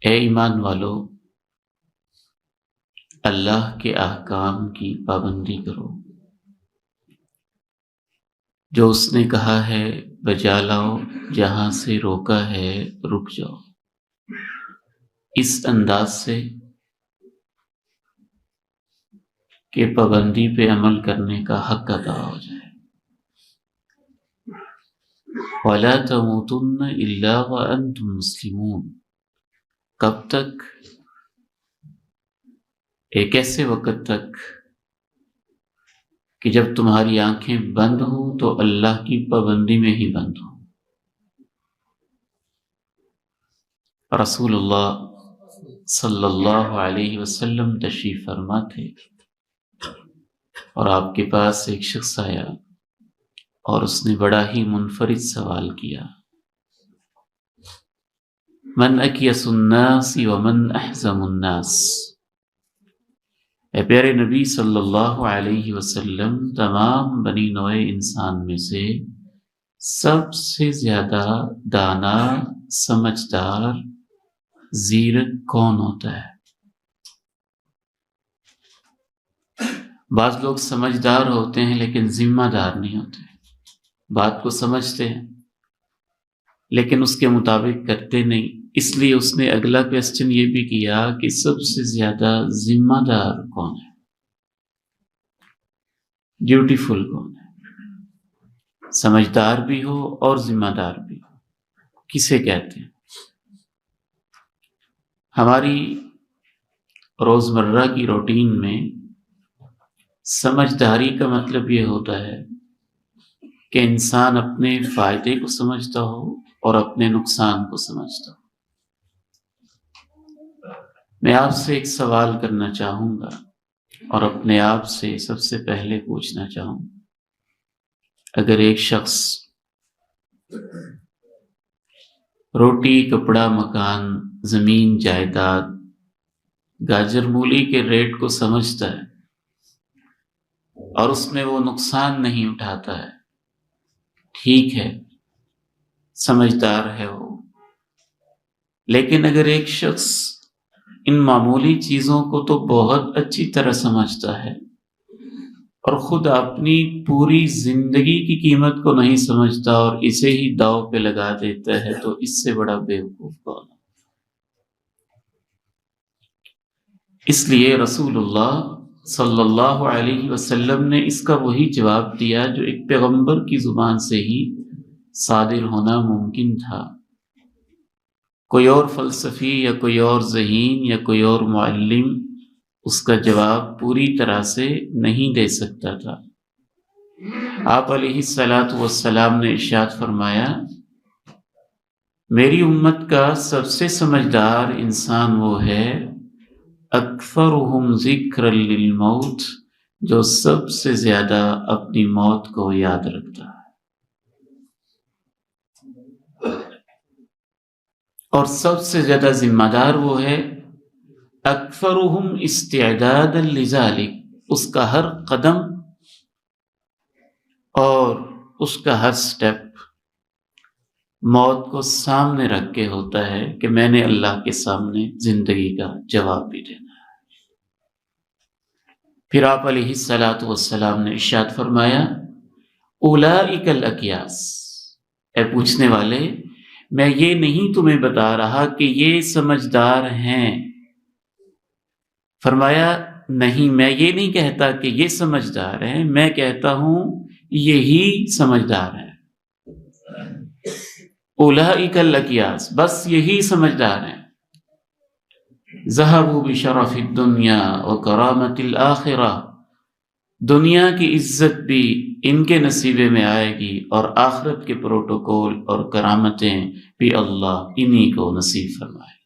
اے ایمان والو، اللہ کے احکام کی پابندی کرو، جو اس نے کہا ہے بجا لاؤ، جہاں سے روکا ہے رک جاؤ، اس انداز سے کہ پابندی پہ عمل کرنے کا حق ادا ہو جائے۔ وَلَا تَمُوتُنَّ إِلَّا وَأَنْتُمْ مُسْلِمُونَ، کب تک؟ ایک ایسے وقت تک کہ جب تمہاری آنکھیں بند ہوں تو اللہ کی پابندی میں ہی بند ہوں۔ رسول اللہ صلی اللہ علیہ وسلم تشریف فرما تھے اور آپ کے پاس ایک شخص آیا اور اس نے بڑا ہی منفرد سوال کیا، من اکیس الناس ومن احزم الناس۔ اے پیارے نبی صلی اللہ علیہ وسلم، تمام بنی نوع انسان میں سے سب سے زیادہ دانا، سمجھدار، زیرک کون ہوتا ہے؟ بعض لوگ سمجھدار ہوتے ہیں لیکن ذمہ دار نہیں ہوتے، بات کو سمجھتے ہیں لیکن اس کے مطابق کرتے نہیں۔ اس لیے اس نے اگلا کویسچن یہ بھی کیا کہ سب سے زیادہ ذمہ دار کون ہے، ڈیوٹیفل کون ہے؟ سمجھدار بھی ہو اور ذمہ دار بھی ہو، کسے کہتے ہیں؟ ہماری روزمرہ کی روٹین میں سمجھداری کا مطلب یہ ہوتا ہے کہ انسان اپنے فائدے کو سمجھتا ہو اور اپنے نقصان کو سمجھتا ہو۔ میں آپ سے ایک سوال کرنا چاہوں گا اور اپنے آپ سے سب سے پہلے پوچھنا چاہوں گا، اگر ایک شخص روٹی، کپڑا، مکان، زمین، جائیداد، گاجر مولی کے ریٹ کو سمجھتا ہے اور اس میں وہ نقصان نہیں اٹھاتا ہے، ٹھیک ہے، سمجھدار ہے وہ۔ لیکن اگر ایک شخص ان معمولی چیزوں کو تو بہت اچھی طرح سمجھتا ہے اور خود اپنی پوری زندگی کی قیمت کو نہیں سمجھتا اور اسے ہی داؤ پہ لگا دیتا ہے، تو اس سے بڑا بیوقوف کون ہے؟ اس لیے رسول اللہ صلی اللہ علیہ وسلم نے اس کا وہی جواب دیا جو ایک پیغمبر کی زبان سے ہی صادر ہونا ممکن تھا۔ کوئی اور فلسفی یا کوئی اور ذہین یا کوئی اور معلم اس کا جواب پوری طرح سے نہیں دے سکتا تھا۔ آپ علیہ الصلاۃ والسلام نے ارشاد فرمایا، میری امت کا سب سے سمجھدار انسان وہ ہے اکثرہم ذکرا للموت، جو سب سے زیادہ اپنی موت کو یاد رکھتا ہے، اور سب سے زیادہ ذمہ دار وہ ہے اکثرہم استعدادا لذالک، اس کا ہر قدم اور اس کا ہر سٹیپ موت کو سامنے رکھ کے ہوتا ہے کہ میں نے اللہ کے سامنے زندگی کا جواب بھی دینا ہے۔ پھر آپ علیہ الصلاۃ والسلام نے ارشاد فرمایا، اولئک الاکیاس، اے پوچھنے والے، میں یہ نہیں تمہیں بتا رہا کہ یہ سمجھدار ہیں۔ فرمایا نہیں، میں یہ نہیں کہتا کہ یہ سمجھدار ہیں، میں کہتا ہوں یہی سمجھدار ہیں۔ اولئک الاکیاس، بس یہی سمجھدار ہیں۔ ذہبوا بشرف الدنیا وکرامت الآخرہ، دنیا کی عزت بھی ان کے نصیبے میں آئے گی اور آخرت کے پروٹوکول اور کرامتیں بھی اللہ انہی کو نصیب فرمائے۔